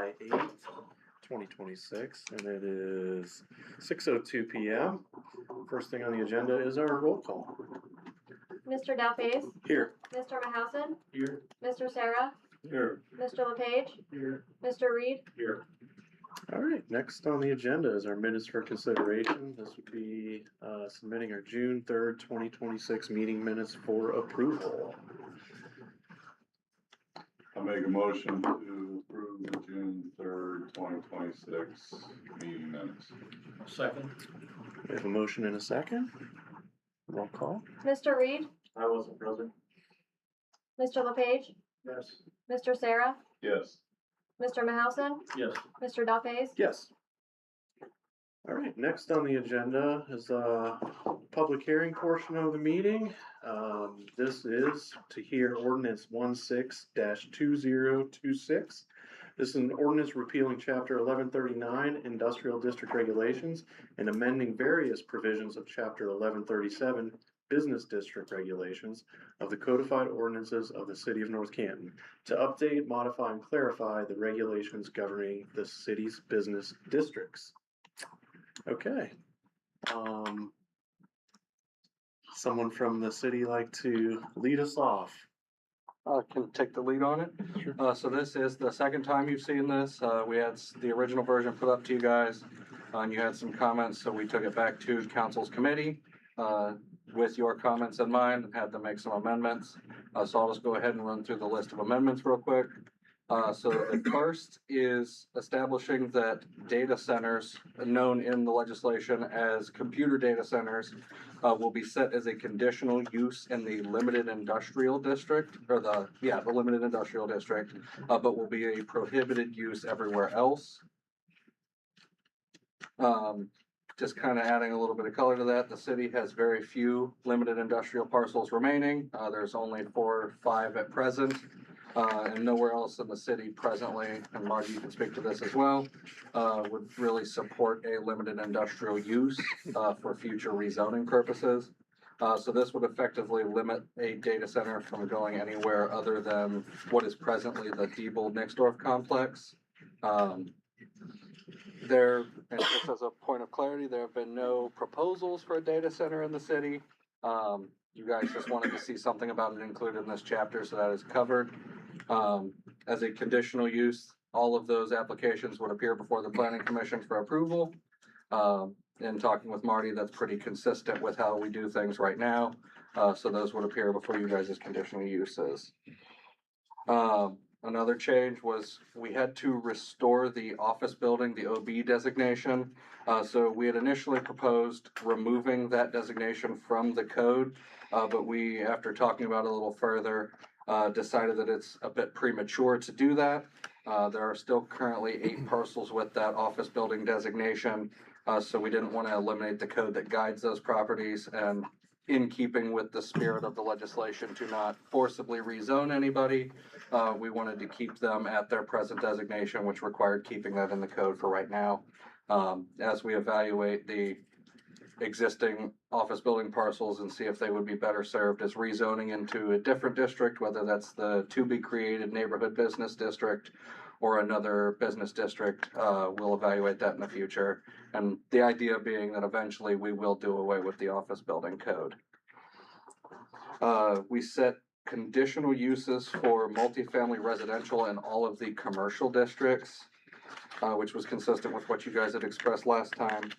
July 8th, 2026, and it is 6:02 p.m. First thing on the agenda is our roll call. Mr. Dalface? Here. Mr. Mahousen? Here. Mr. Sarah? Here. Mr. LePage? Here. Mr. Reed? Here. All right, next on the agenda is our minutes for consideration. This would be submitting our June 3rd, 2026 meeting minutes for approval. I make a motion to approve the June 3rd, 2026 meeting minutes. Second. We have a motion and a second. Roll call. Mr. Reed? I wasn't present. Mr. LePage? Yes. Mr. Sarah? Yes. Mr. Mahousen? Yes. Mr. Dalface? Yes. All right, next on the agenda is the public hearing portion of the meeting. This is to hear ordinance 16-2026. This is an ordinance repealing chapter 1139 industrial district regulations and amending various provisions of chapter 1137 business district regulations of the codified ordinances of the city of North Canton to update, modify, and clarify the regulations governing the city's business districts. Okay. Someone from the city like to lead us off? Can take the lead on it. Sure. So this is the second time you've seen this. We had the original version put up to you guys, and you had some comments, so we took it back to council's committee with your comments in mind and had them make some amendments. So I'll just go ahead and run through the list of amendments real quick. So the first is establishing that data centers known in the legislation as computer data centers will be set as a conditional use in the limited industrial district, or the limited industrial district, but will be a prohibited use everywhere else. Just kind of adding a little bit of color to that, the city has very few limited industrial parcels remaining. There's only 4 or 5 at present. And nowhere else in the city presently, and Marty, you can speak to this as well, would really support a limited industrial use for future rezoning purposes. So this would effectively limit a data center from going anywhere other than what is presently the Diebold-Nixdorf complex. And just as a point of clarity, there have been no proposals for a data center in the city. You guys just wanted to see something about it included in this chapter, so that is covered. As a conditional use, all of those applications would appear before the planning commission for approval. In talking with Marty, that's pretty consistent with how we do things right now. So those would appear before you guys as conditional uses. Another change was we had to restore the office building, the OB designation. So we had initially proposed removing that designation from the code, but we, after talking about it a little further, decided that it's a bit premature to do that. There are still currently 8 parcels with that office building designation, so we didn't want to eliminate the code that guides those properties, and in keeping with the spirit of the legislation to not forcibly rezone anybody, we wanted to keep them at their present designation, which required keeping that in the code for right now. As we evaluate the existing office building parcels and see if they would be better served as rezoning into a different district, whether that's the to be created neighborhood business district or another business district, we'll evaluate that in the future. And the idea being that eventually we will do away with the office building code. We set conditional uses for multifamily residential in all of the commercial districts, which was consistent with what you guys had expressed last time.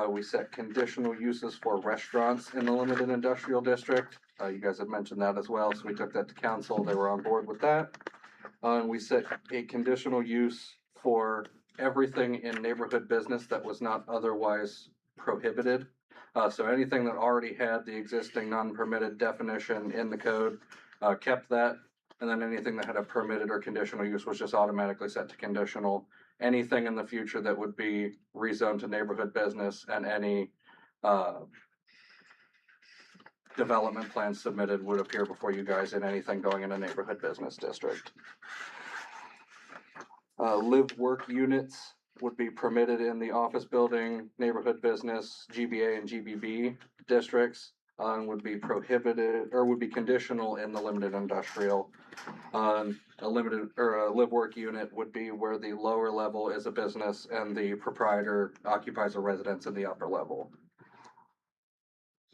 We set conditional uses for restaurants in the limited industrial district. You guys had mentioned that as well, so we took that to council. They were on board with that. And we set a conditional use for everything in neighborhood business that was not otherwise prohibited. So anything that already had the existing non-permitted definition in the code, kept that. And then anything that had a permitted or conditional use was just automatically set to conditional. Anything in the future that would be rezoned to neighborhood business, and any development plans submitted would appear before you guys in anything going in a neighborhood business district. Live work units would be permitted in the office building, neighborhood business, GBA and GBB districts. and would be prohibited, or would be conditional in the limited industrial. A limited, or a live work unit would be where the lower level is a business and the proprietor occupies a residence in the upper level.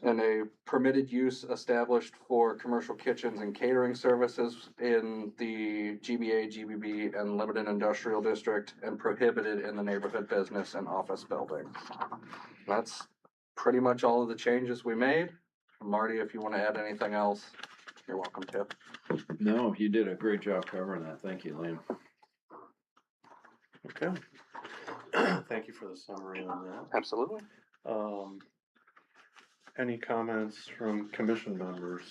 And a permitted use established for commercial kitchens and catering services in the GBA, GBB, and limited industrial district, and prohibited in the neighborhood business and office building. That's pretty much all of the changes we made. Marty, if you want to add anything else, you're welcome to. No, you did a great job covering that. Thank you, Liam. Okay. Thank you for the summary on that. Absolutely. Any comments from commission members?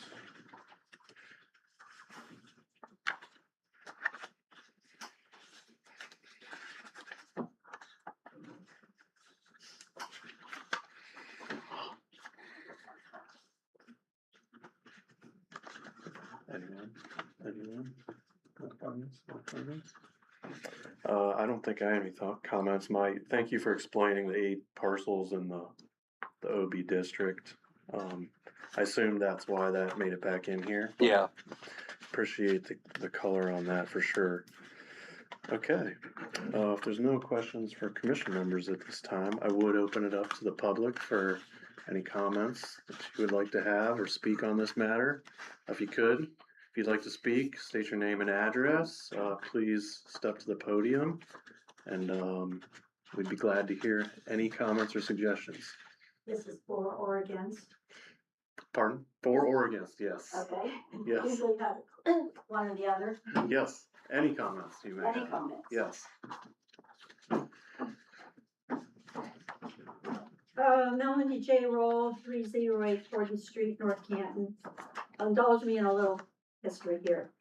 Anyone? No comments? No comments? I don't think I have any comments. Thank you for explaining the 8 parcels in the OB district. I assume that's why that made it back in here. Yeah. Appreciate the color on that for sure. Okay, if there's no questions for commission members at this time, I would open it up to the public for any comments that you would like to have or speak on this matter. If you'd like to speak, state your name and address, please step to the podium, and we'd be glad to hear any comments or suggestions. This is for or against? Pardon? For or against, yes. Okay. Yes. Usually have one or the other. Yes, any comments you may have. Any comments? Yes. Melanie J. Roll, 308 Gordon Street, North Canton. Indulge me in a little history here.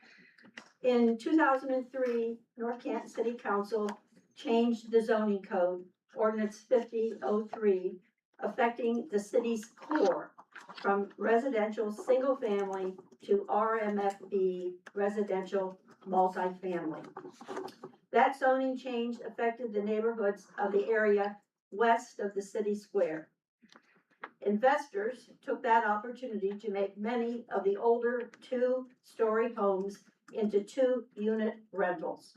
In 2003, North Canton City Council changed the zoning code, ordinance 5003, affecting the city's core from residential single family to RMFB residential multifamily. That zoning change affected the neighborhoods of the area west of the city square. Investors took that opportunity to make many of the older 2-story homes into 2-unit rentals.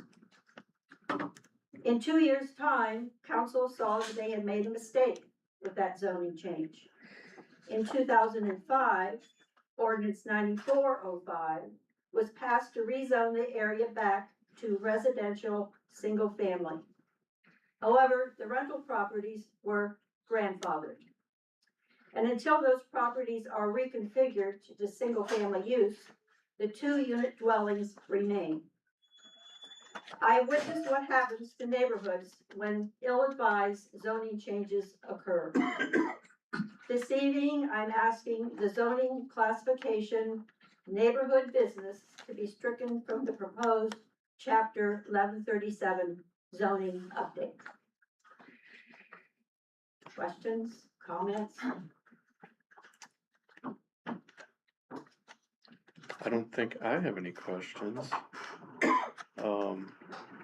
In 2 years' time, council saw that they had made a mistake with that zoning change. In 2005, ordinance 9405 was passed to rezone the area back to residential single family. However, the rental properties were grandfathered. And until those properties are reconfigured to single family use, the 2-unit dwellings remain. I witnessed what happens to neighborhoods when ill-advised zoning changes occur. This evening, I'm asking the zoning classification neighborhood business to be stricken from the proposed chapter 1137 zoning update. Questions, comments? I don't think I have any questions.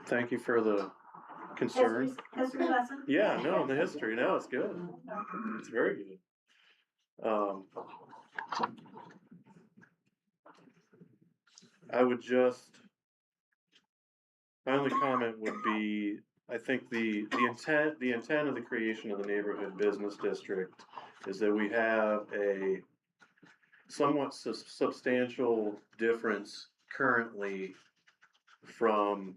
Thank you for the concern. History lesson? Yeah, no, the history, no, it's good. It's very good. I would just, my only comment would be, I think the intent of the creation of the neighborhood business district is that we have a somewhat substantial difference currently from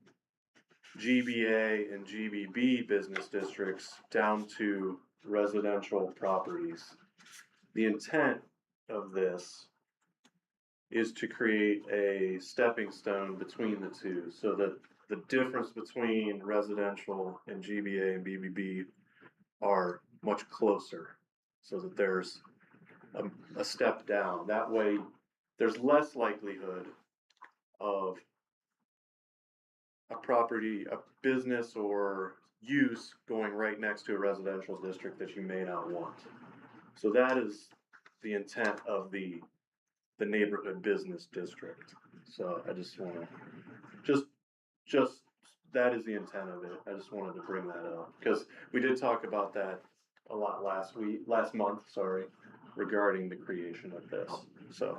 GBA and GBB business districts down to residential properties. The intent of this is to create a stepping stone between the two so that the difference between residential and GBA and BBB are much closer, so that there's a step down. That way, there's less likelihood of a property, a business or use going right next to a residential district that you may not want. So that is the intent of the neighborhood business district. So I just want to, just that is the intent of it. I just wanted to bring that up because we did talk about that a lot last month, sorry. regarding the creation of this, so.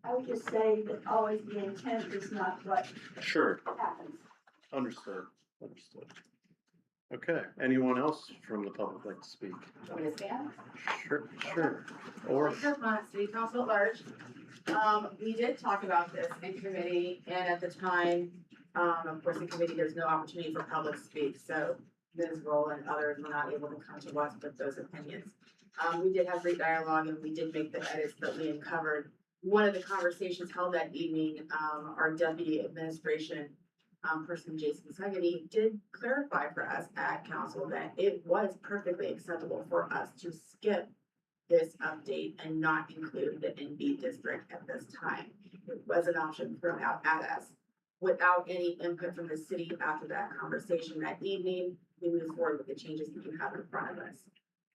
I would just say that always the intent is not what Sure, happens. understood. Okay, anyone else from the public like to speak? Want me to stand? Sure, or, Lisa Mott, City Council at Large. We did talk about this in committee, and at the time, of course, in committee, there's no opportunity for public speak, so Ms. Roll and others were not able to come to us with those opinions. We did have great dialogue, and we did make the edits that we uncovered. One of the conversations held that evening, our deputy administration person, Jason Segedy, did clarify for us at council that it was perfectly acceptable for us to skip this update and not include the NB district at this time. It was an option thrown out at us. Without any input from the city after that conversation that evening, we moved forward with the changes that you have in front of us.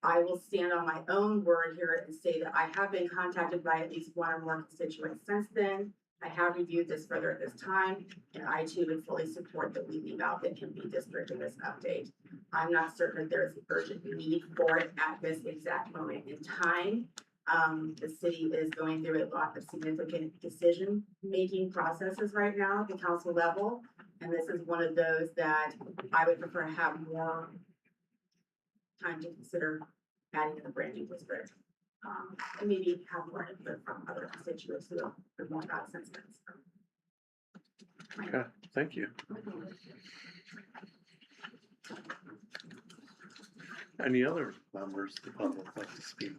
I will stand on my own word here and say that I have been contacted by at least one or more constituents since then. I have reviewed this further at this time, and I too would fully support that we leave out the NB district in this update. I'm not certain that there's an urgent need for it at this exact moment in time. The city is going through a lot of significant decision-making processes right now at the council level, and this is one of those that I would prefer to have more time to consider adding in the brand new district. And maybe have more input from other constituents who have more about sentiments. okay, thank you. Any other members of the public like to speak?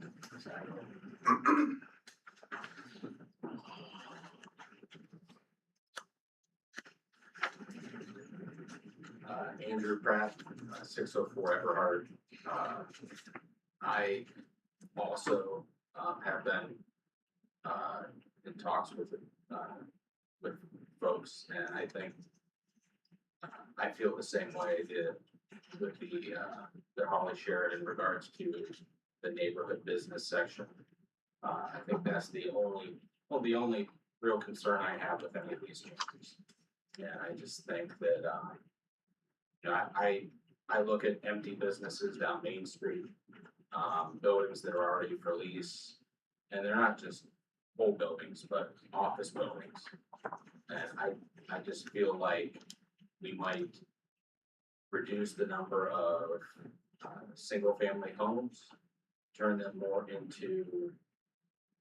Andrew Pratt, 604 Everhard. I also have been in talks with folks, and I think I feel the same way that Holly shared in regards to the neighborhood business section. I think that's the only real concern I have with any of these changes. And I just think that, you know, I look at empty businesses down Main Street, buildings that are already for lease, and they're not just old buildings, but office buildings. And I just feel like we might reduce the number of single-family homes, turn them more into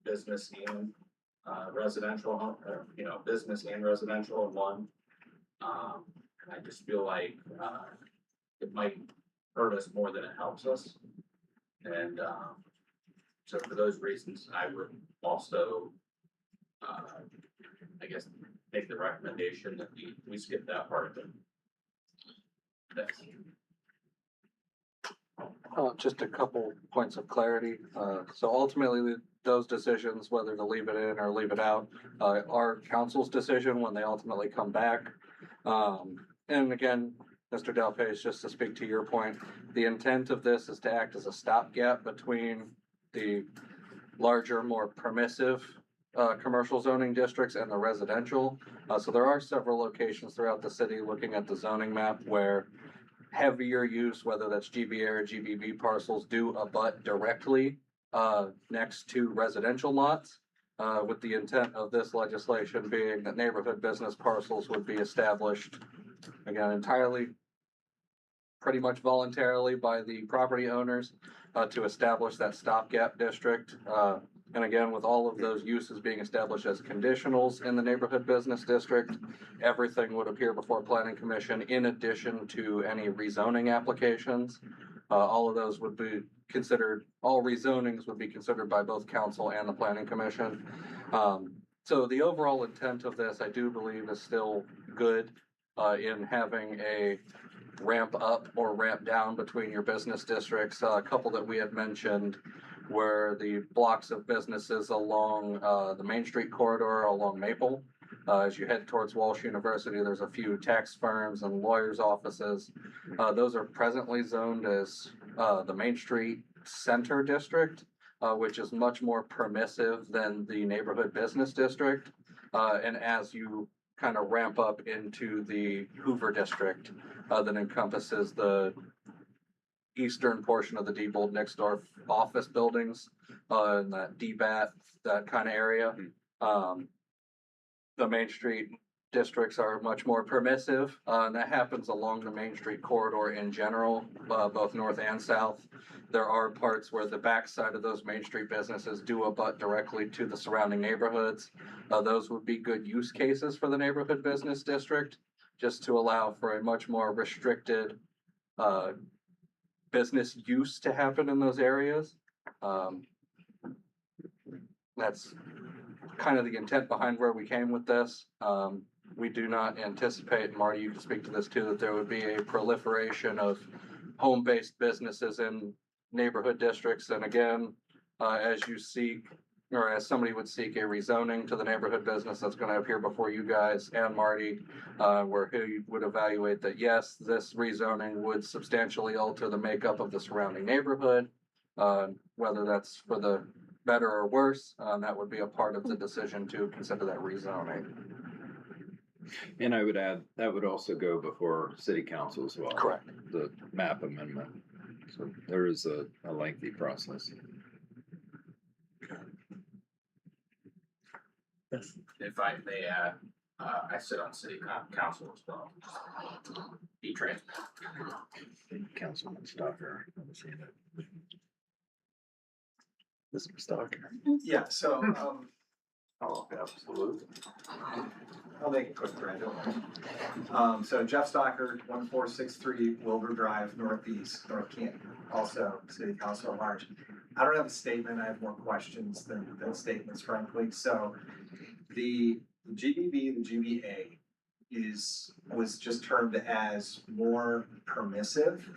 business and residential home, you know, business and residential in one. And I just feel like it might hurt us more than it helps us. And so for those reasons, I would also, I guess, make the recommendation that we skip that part of it. Thanks. Just a couple points of clarity. So ultimately, those decisions, whether to leave it in or leave it out, are council's decision when they ultimately come back. And again, Mr. Delpace, just to speak to your point, the intent of this is to act as a stopgap between the larger, more permissive commercial zoning districts and the residential. So there are several locations throughout the city, looking at the zoning map, where heavier use, whether that's GBA or GBB parcels, do abut directly next to residential lots, with the intent of this legislation being that neighborhood business parcels would be established, again, entirely, pretty much voluntarily by the property owners to establish that stopgap district. And again, with all of those uses being established as conditionals in the neighborhood business district, everything would appear before Planning Commission in addition to any rezoning applications. All of those would be considered, all rezonings would be considered by both council and the Planning Commission. So the overall intent of this, I do believe, is still good in having a ramp up or ramp down between your business districts. A couple that we had mentioned were the blocks of businesses along the Main Street corridor along Maple. As you head towards Walsh University, there's a few tax firms and lawyers' offices. Those are presently zoned as the Main Street Center District, which is much more permissive than the neighborhood business district. And as you kind of ramp up into the Hoover District, that encompasses the eastern portion of the Diebold Nixdorf office buildings, in that DBAT, that kind of area. The Main Street districts are much more permissive, and that happens along the Main Street corridor in general, both north and south. There are parts where the backside of those Main Street businesses do abut directly to the surrounding neighborhoods. Those would be good use cases for the neighborhood business district, just to allow for a much more restricted business use to happen in those areas. That's kind of the intent behind where we came with this. We do not anticipate, Marty, you can speak to this too, that there would be a proliferation of home-based businesses in neighborhood districts. And again, as you seek, or as somebody would seek a rezoning to the neighborhood business, that's gonna appear before you guys and Marty, where he would evaluate that, yes, this rezoning would substantially alter the makeup of the surrounding neighborhood. Whether that's for the better or worse, that would be a part of the decision to consider that rezoning. And I would add, that would also go before city council as well. Correct. The map amendment. So there is a lengthy process. Yes. If I may add, I sit on city council as well. Be transparent. Councilman Stalker. Haven't seen it. Mr. Stalker. Yeah, so, oh, absolutely. I'll make it quick, Brad, don't worry. So Jeff Stocker, 1463 Wilbur Drive, Northeast, North Canton, also city council at large. I don't have a statement, I have more questions than statements, frankly. So the GBB, the GBA was just termed as more permissive.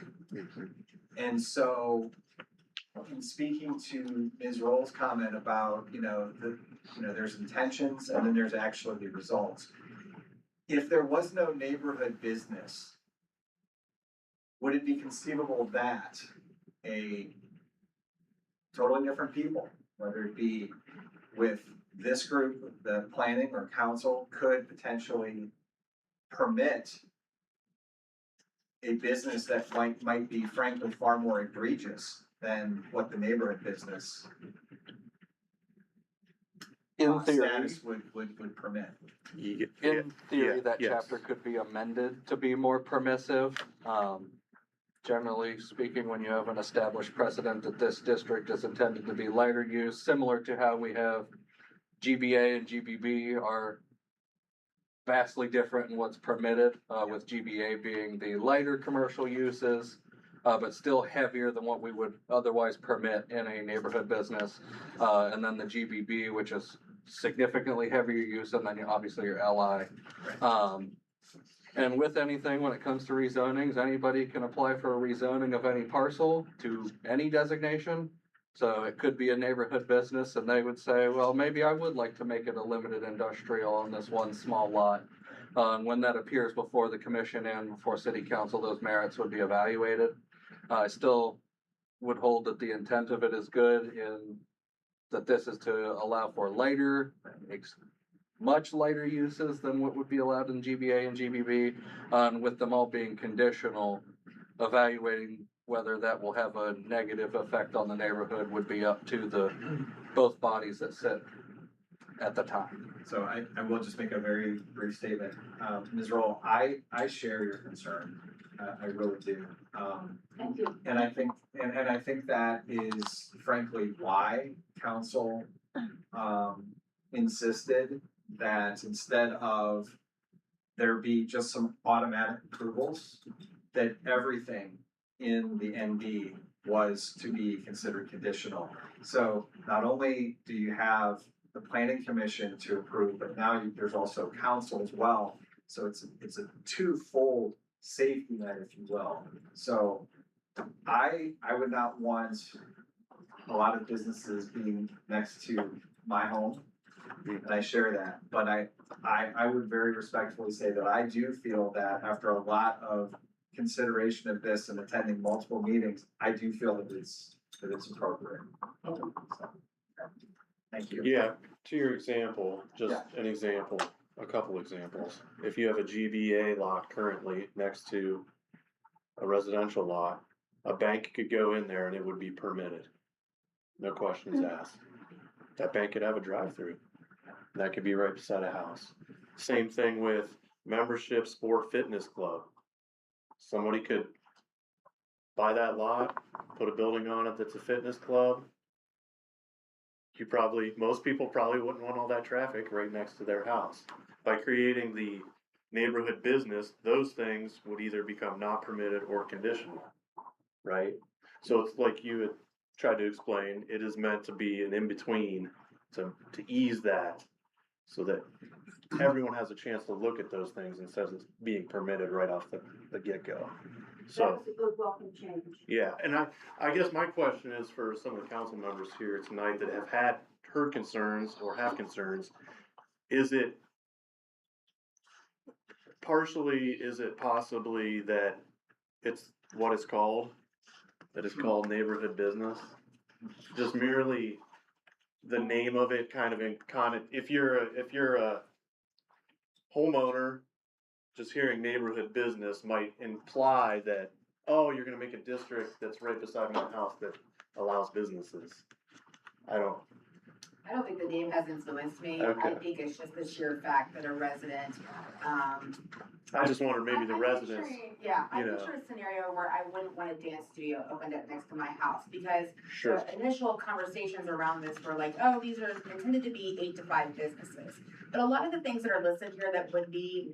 And so in speaking to Ms. Roll's comment about, there's intentions and then there's actually the results. If there was no neighborhood business, would it be conceivable that a totally different people, whether it be with this group, the planning or council, could potentially permit a business that might be frankly far more egregious than what the neighborhood business In theory, status would permit? in theory, that yes. chapter could be amended to be more permissive. Generally speaking, when you have an established precedent that this district is intended to be lighter use, similar to how we have GBA and GBB are vastly different in what's permitted, with GBA being the lighter commercial uses, but still heavier than what we would otherwise permit in a neighborhood business. And then the GBB, which is significantly heavier use, and then obviously your LI. And with anything, when it comes to rezonings, anybody can apply for a rezoning of any parcel to any designation. So it could be a neighborhood business and they would say, well, maybe I would like to make it a limited industrial on this one small lot. When that appears before the commission and before city council, those merits would be evaluated. I still would hold that the intent of it is good in that this is to allow for lighter, much lighter uses than what would be allowed in GBA and GBB, with them all being conditional. Evaluating whether that will have a negative effect on the neighborhood would be up to the both bodies that sit at the time. So I will just make a very brief statement. Ms. Roll, I share your concern. I really do. Thank you. And I think that is frankly why council insisted that instead of there be just some automatic approvals, that everything in the ND was to be considered conditional. So not only do you have the planning commission to approve, but now there's also council as well. So it's a twofold safety net, if you will. So I would not want a lot of businesses being next to my home, and I share that. But I would very respectfully say that I do feel that after a lot of consideration of this and attending multiple meetings, I do feel that it's appropriate. So, thank you. Yeah, to your example, just an example, a couple examples. If you have a GBA lot currently next to a residential lot, a bank could go in there and it would be permitted. No questions asked. That bank could have a drive-through. That could be right beside a house. Same thing with membership sport fitness club. Somebody could buy that lot, put a building on it that's a fitness club. Most people probably wouldn't want all that traffic right next to their house. By creating the neighborhood business, those things would either become not permitted or conditional, right? So it's like you had tried to explain, it is meant to be an in-between to ease that so that everyone has a chance to look at those things instead of being permitted right off the get-go. So, That's a good welcome change. yeah, and I guess my question is for some of the council members here tonight that have heard concerns or have concerns, is it possibly that it's what it's called, that it's called neighborhood business? Just merely the name of it if you're a homeowner, just hearing neighborhood business might imply that, oh, you're gonna make a district that's right beside my house that allows businesses. I don't think the name has influenced me. Okay. I think it's just the sheer fact that a resident, I just wondered maybe the I'm residents, picturing- Yeah, I you know. picture a scenario where I wouldn't want a dance studio opened up next to my house, because sure, the initial conversations around this were like, oh, these are intended to be 8 to 5 businesses. But a lot of the things that are listed here that would be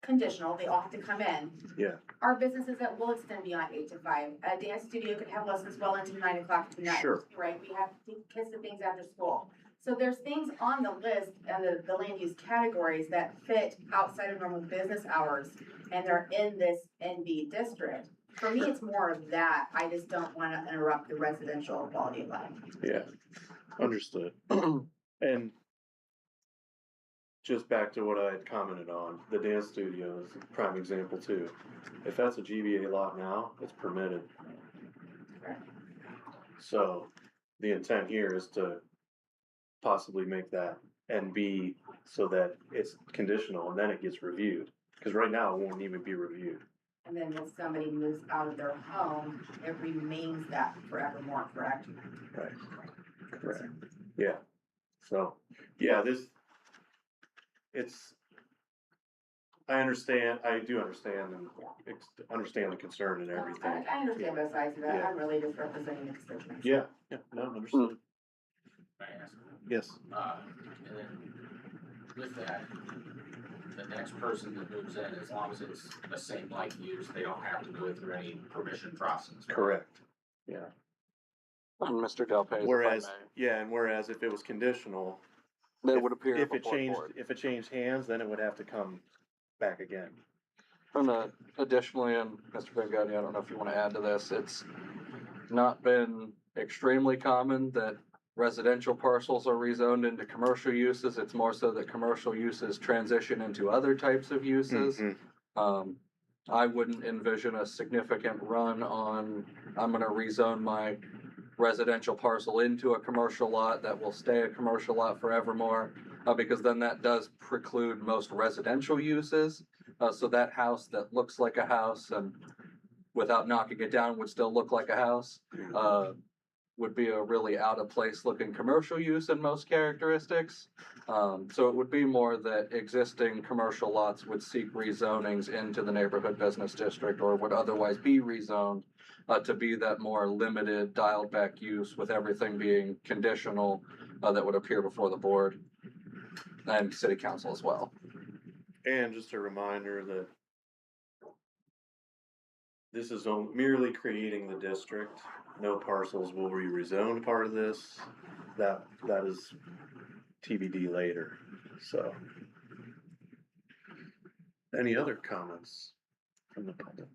conditional, they all have to come in, yeah, are businesses that will extend beyond 8 to 5. A dance studio could have lessons well into 9 o'clock tonight. Sure. Right, we have kids and things after school. So there's things on the list and the land use categories that fit outside of normal business hours, and they're in this NB district. For me, it's more of that. I just don't want to interrupt the residential quality of life. yeah, understood. And just back to what I had commented on, the dance studio is a prime example too. If that's a GBA lot now, it's permitted. So the intent here is to possibly make that NB so that it's conditional and then it gets reviewed. Because right now it won't even be reviewed. And then when somebody moves out of their home, it remains that forevermore, correct? Right. Correct. Yeah. So, yeah, I do understand understand the concern and everything. I understand both sides of that. Yeah. I'm really just representing the constituents. Yeah, no, understood. Can I ask? Yes, And then with that, the next person that moves in, as long as it's the same like use, they don't have to go through any permission process. right? correct. Yeah. And Mr. Delpez, Whereas if it was conditional, that would appear if it before the changed, board. if it changed hands, then it would have to come back again. And additionally, and Mr. Van Gundy, I don't know if you want to add to this, it's not been extremely common that residential parcels are rezoned into commercial uses. It's more so that commercial uses transition into other types of uses. I wouldn't envision a significant run on, I'm gonna rezone my residential parcel into a commercial lot that will stay a commercial lot forevermore, because then that does preclude most residential uses. So that house that looks like a house and without knocking it down would still look like a house, would be a really out of place looking commercial use in most characteristics. So it would be more that existing commercial lots would seek rezonings into the neighborhood business district or would otherwise be rezoned to be that more limited dialed back use with everything being conditional that would appear before the board and city council as well. And just a reminder that this is merely creating the district. No parcels will be rezoned part of this. That is TBD later. So, any other comments from the public?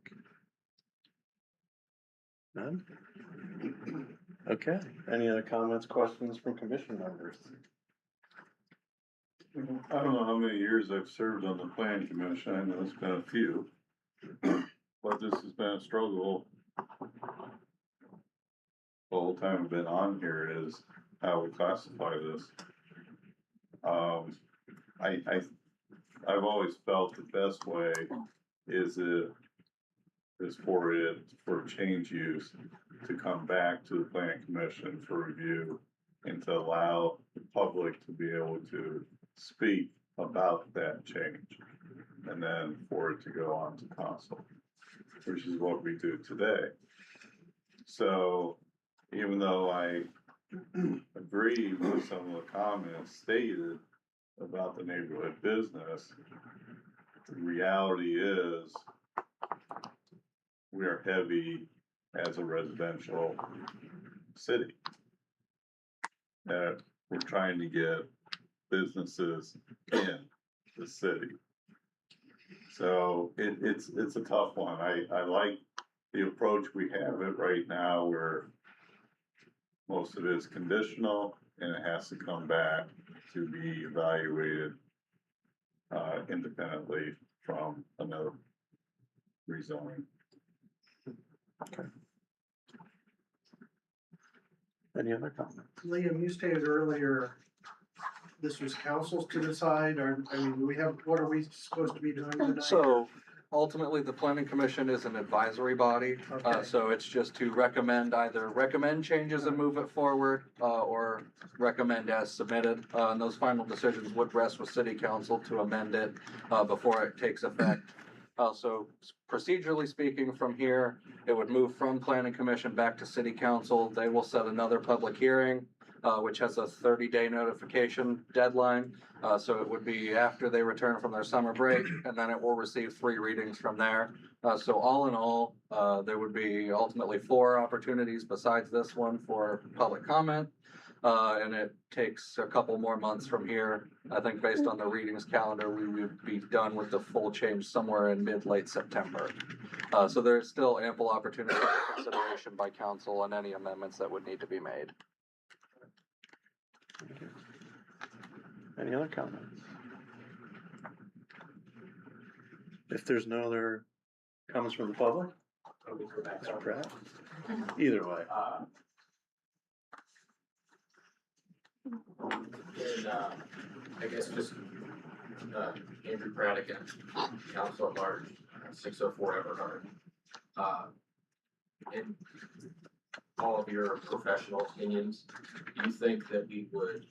None? Okay. Any other comments, questions from commission members? I don't know how many years I've served on the planning commission. I know it's been a few. But this has been a struggle. The whole time I've been on here is how we classify this. I've always felt the best way is if is for change use to come back to the planning commission for review and to allow the public to be able to speak about that change. And then for it to go on to council, which is what we do today. So even though I agree with some of the comments stated about the neighborhood business, the reality is we are heavy as a residential city. That we're trying to get businesses in the city. So it's a tough one. I like the approach we have it right now where most of it is conditional and it has to come back to be evaluated independently from another rezoning. Any other comments? Liam, you stated earlier, this was council's to decide, or, I mean, what are we supposed to be doing tonight? So ultimately, the planning commission is an advisory body. Okay. So it's just to either recommend changes and move it forward, or recommend as submitted. And those final decisions would rest with city council to amend it, before it takes effect. So procedurally speaking, from here, it would move from planning commission back to city council. They will set another public hearing, which has a 30-day notification deadline. So it would be after they return from their summer break, and then it will receive 3 readings from there. So all in all, there would be ultimately 4 opportunities besides this one for public comment. And it takes a couple more months from here. I think based on the readings calendar, we would be done with the full change somewhere in mid-late September. So there's still ample opportunity for consideration by council on any amendments that would need to be made. Any other comments? If there's no other comments from the public, Mr. Pratt? Either way. And, I guess just, Andrew Pratt again, council at large, 604 Everhard. In all of your professional opinions, do you think that we would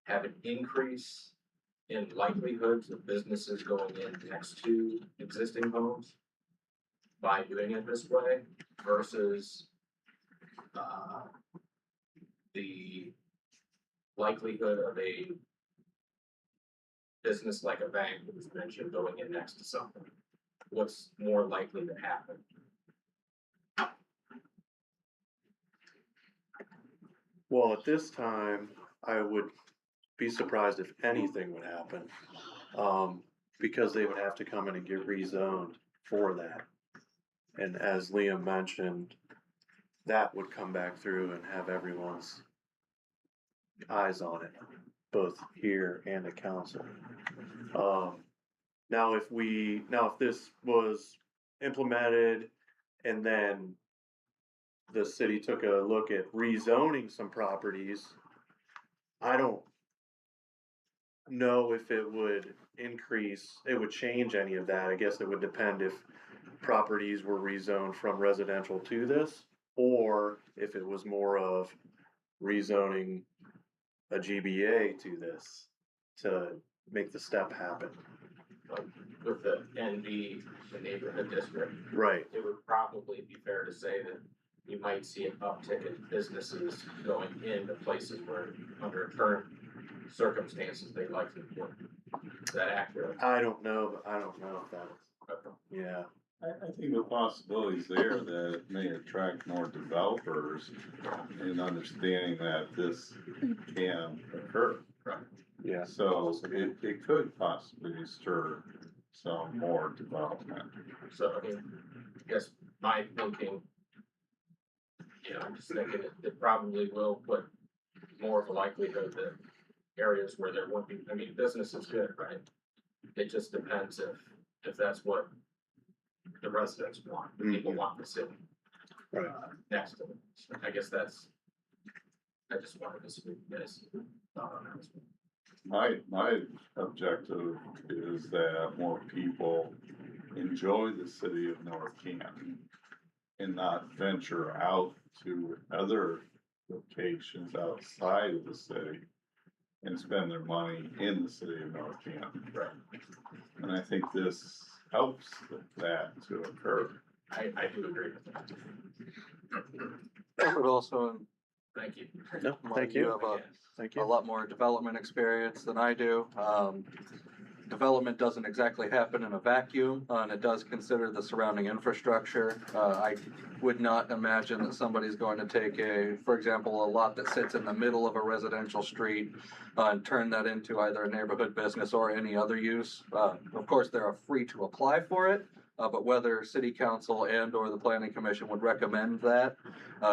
have an increase in likelihoods of businesses going in next to existing homes by doing it this way versus, the likelihood of a business like a bank that was mentioned going in next to something? What's more likely to happen? Well, at this time, I would be surprised if anything would happen. Because they would have to come in and get rezoned for that. And as Liam mentioned, that would come back through and have everyone's eyes on it, both here and at council. Now if this was implemented and then the city took a look at rezoning some properties, I don't know if it would change any of that. I guess it would depend if properties were rezoned from residential to this, or if it was more of rezoning a GBA to this to make the step happen. Like with the NB, the neighborhood district, Right. it would probably be fair to say that you might see an uptick in businesses going into places where, under current circumstances, they likely would. Is that accurate? I don't know if that's, yeah. I think the possibility's there that it may attract more developers in understanding that this can occur. Right. Yeah. So it could possibly stir some more development. So, I mean, I guess my thinking, I'm just thinking it probably will put more of a likelihood that areas where there won't be, business is good, right? It just depends if that's what the residents want, the people want to sit next to them. So I guess I just wanted to speak this. My objective is that more people enjoy the city of North Canton and not venture out to other locations outside of the city and spend their money in the city of North Canton. Right. And I think this helps that to occur. I do agree with that. I would also, Thank you. No, Mike, thank you you, have thank a you. lot more development experience than I do. Development doesn't exactly happen in a vacuum, and it does consider the surrounding infrastructure. I would not imagine that somebody's going to take for example, a lot that sits in the middle of a residential street and turn that into either a neighborhood business or any other use. Of course, they're free to apply for it, but whether city council and or the planning commission would recommend that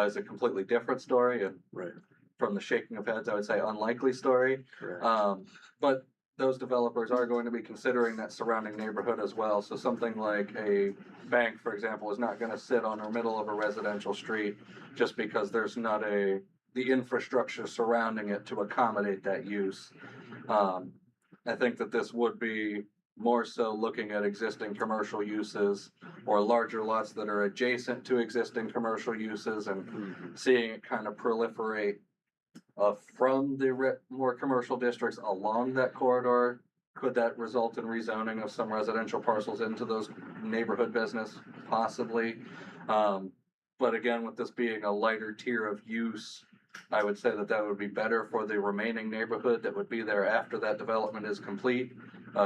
is a completely different story. And Right. from the shaking of heads, I would say unlikely story. Correct. But those developers are going to be considering that surrounding neighborhood as well. So something like a bank, for example, is not gonna sit on the middle of a residential street just because there's not the infrastructure surrounding it to accommodate that use. I think that this would be more so looking at existing commercial uses or larger lots that are adjacent to existing commercial uses and seeing it kind of proliferate from the more commercial districts along that corridor. Could that result in rezoning of some residential parcels into those neighborhood business? Possibly. But again, with this being a lighter tier of use, I would say that would be better for the remaining neighborhood that would be there after that development is complete.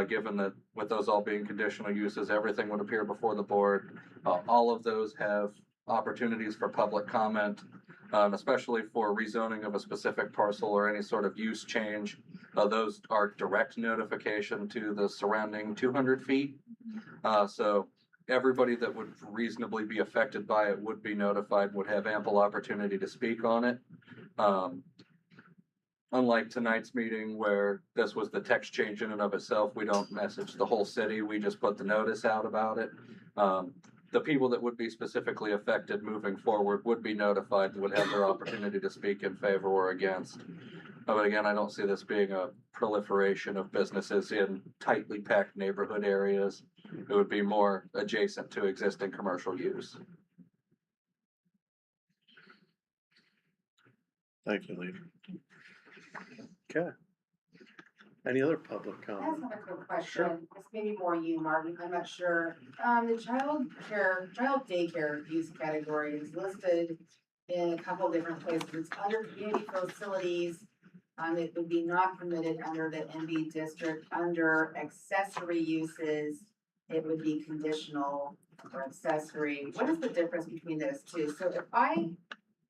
Given that with those all being conditional uses, everything would appear before the board. All of those have opportunities for public comment. Especially for rezoning of a specific parcel or any sort of use change. Those are direct notification to the surrounding 200 feet. So everybody that would reasonably be affected by it would be notified, would have ample opportunity to speak on it. Unlike tonight's meeting where this was the text change in and of itself, we don't message the whole city, we just put the notice out about it. The people that would be specifically affected moving forward would be notified, would have their opportunity to speak in favor or against. But again, I don't see this being a proliferation of businesses in tightly packed neighborhood areas. It would be more adjacent to existing commercial use. Thank you, Lee. Okay. Any other public I have comment? another quick question. Sure. This may be more you, Martin, I'm not sure. The child daycare use category is listed in a couple different places. It's under community facilities. It would be not permitted under the NB district. Under accessory uses, it would be conditional or accessory. What is the difference between those two? So if I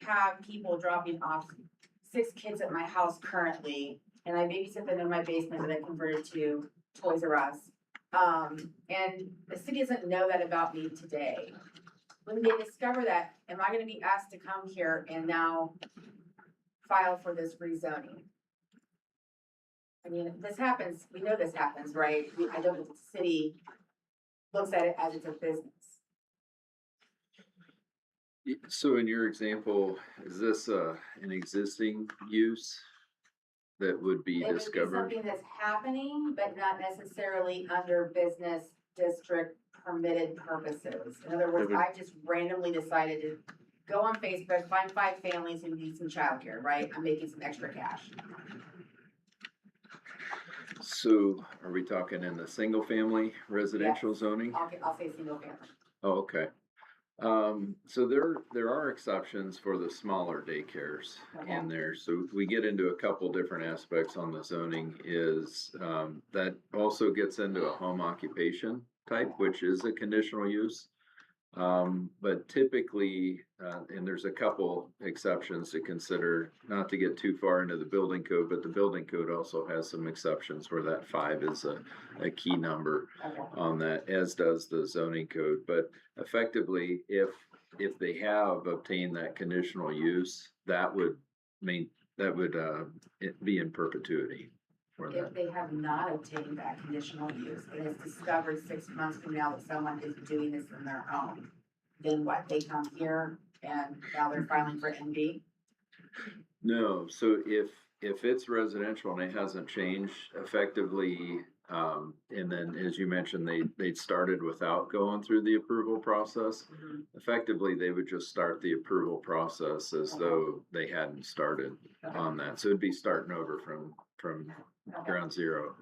have people dropping off 6 kids at my house currently, and I babysit them in my basement that I converted to Toys R Us. And the city doesn't know that about me today. When they discover that, am I gonna be asked to come here and now file for this rezoning? I mean, this happens, we know this happens, right? I don't know if the city looks at it as it's a business. So in your example, is this an existing use that would be It would be discovered? something that's happening, but not necessarily under business district permitted purposes. In other words, It would- I just randomly decided to go on Facebook, find 5 families who need some childcare, right? I'm making some extra cash. So are we talking in the single family residential zoning? I'll say single family. Oh, okay. So there are exceptions for the smaller daycares in there. So we get into a couple different aspects on the zoning is, that also gets into a home occupation type, which is a conditional use. But typically, and there's a couple exceptions to consider, not to get too far into the building code, but the building code also has some exceptions where that 5 is a key number on that, as does the zoning code. But effectively, if they have obtained that conditional use, that would it be in perpetuity for that. If they have not obtained that conditional use and it's discovered 6 months from now that someone is doing this in their home, then what, they come here and now they're filing for NB? No, so if it's residential and it hasn't changed, effectively, And then, as you mentioned, they'd started without going through the approval process. Effectively, they would just start the approval process as though they hadn't started on that. So it'd be starting over from ground zero.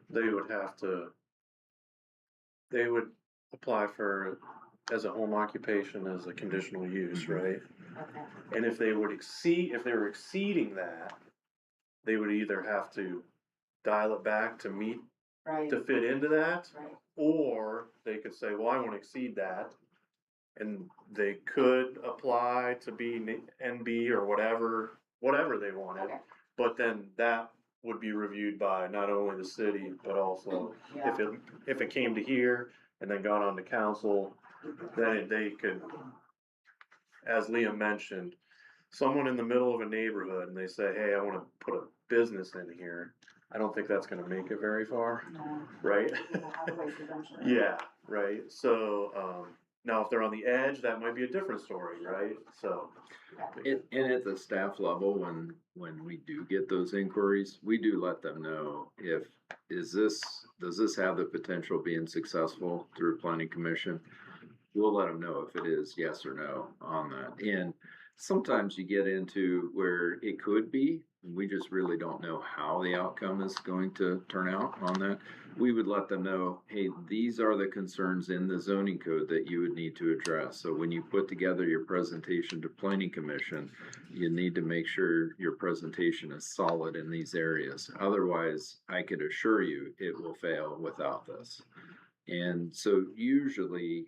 They would apply for, as a home occupation, as a conditional use, right? Okay. And if they were exceeding that, they would either have to dial it back to meet, Right, to fit into that, right. or they could say, well, I wanna exceed that. And they could apply to be NB or whatever they wanted. Okay. But then that would be reviewed by not only the city, but also Yeah. if it came to here and then got on to council, then they could, as Liam mentioned, someone in the middle of a neighborhood and they say, hey, I wanna put a business in here. I don't think that's gonna make it very far, No, right? we'll have to wait eventually. Yeah, right, so, now if they're on the edge, that might be a different story, right, so. And at the staff level, when we do get those inquiries, we do let them know does this have the potential of being successful through planning commission? We'll let them know if it is yes or no on that. And sometimes you get into where it could be, and we just really don't know how the outcome is going to turn out on that. We would let them know, hey, these are the concerns in the zoning code that you would need to address. So when you put together your presentation to planning commission, you need to make sure your presentation is solid in these areas. Otherwise, I could assure you it will fail without this. And so usually,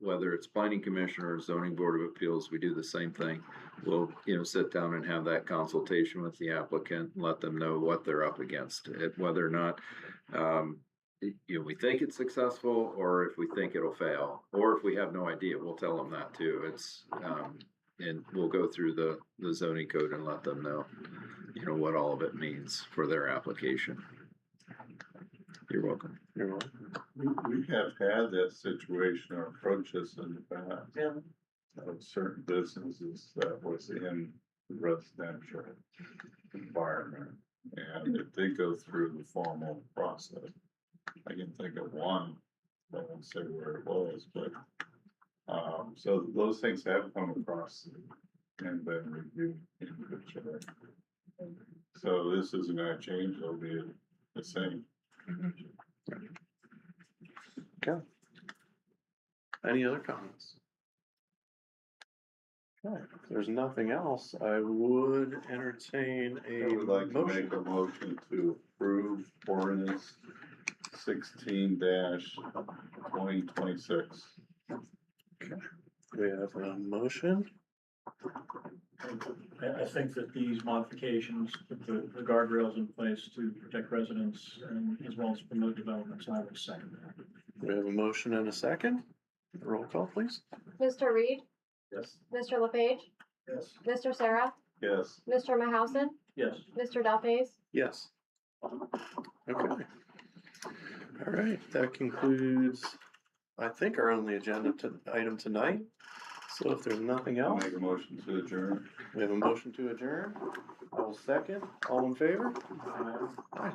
whether it's planning commission or zoning board of appeals, we do the same thing. We'll, sit down and have that consultation with the applicant, and let them know what they're up against, whether or not, we think it's successful, or if we think it'll fail, or if we have no idea, we'll tell them that too. And we'll go through the zoning code and let them know, what all of it means for their application. You're welcome. You're welcome. We have had that situation or approaches in the past. Really? Of certain businesses that was in the residential environment, and if they go through the formal process. I can think of one, I won't say where it was, but, so those things have come across and been reviewed individually. So this isn't gonna change, it'll be the same. Okay. Any other comments? Okay, if there's nothing else, I would entertain I a would like to motion. make a motion to approve ordinance 16-2026. We have a motion. I think that these modifications, put the guardrails in place to protect residents and as well as promote development, so I will second that. We have a motion and a second. Roll call, please. Mr. Reed, Yes. Mr. LePage, Yes. Mr. Sarah, Yes. Mr. Mahousen, Yes. Mr. Dafes. Yes. Okay. All right, that concludes, I think, our only agenda item tonight. So if there's nothing I'll else, make a motion to adjourn. we have a motion to adjourn. I will second. All in favor? Aye.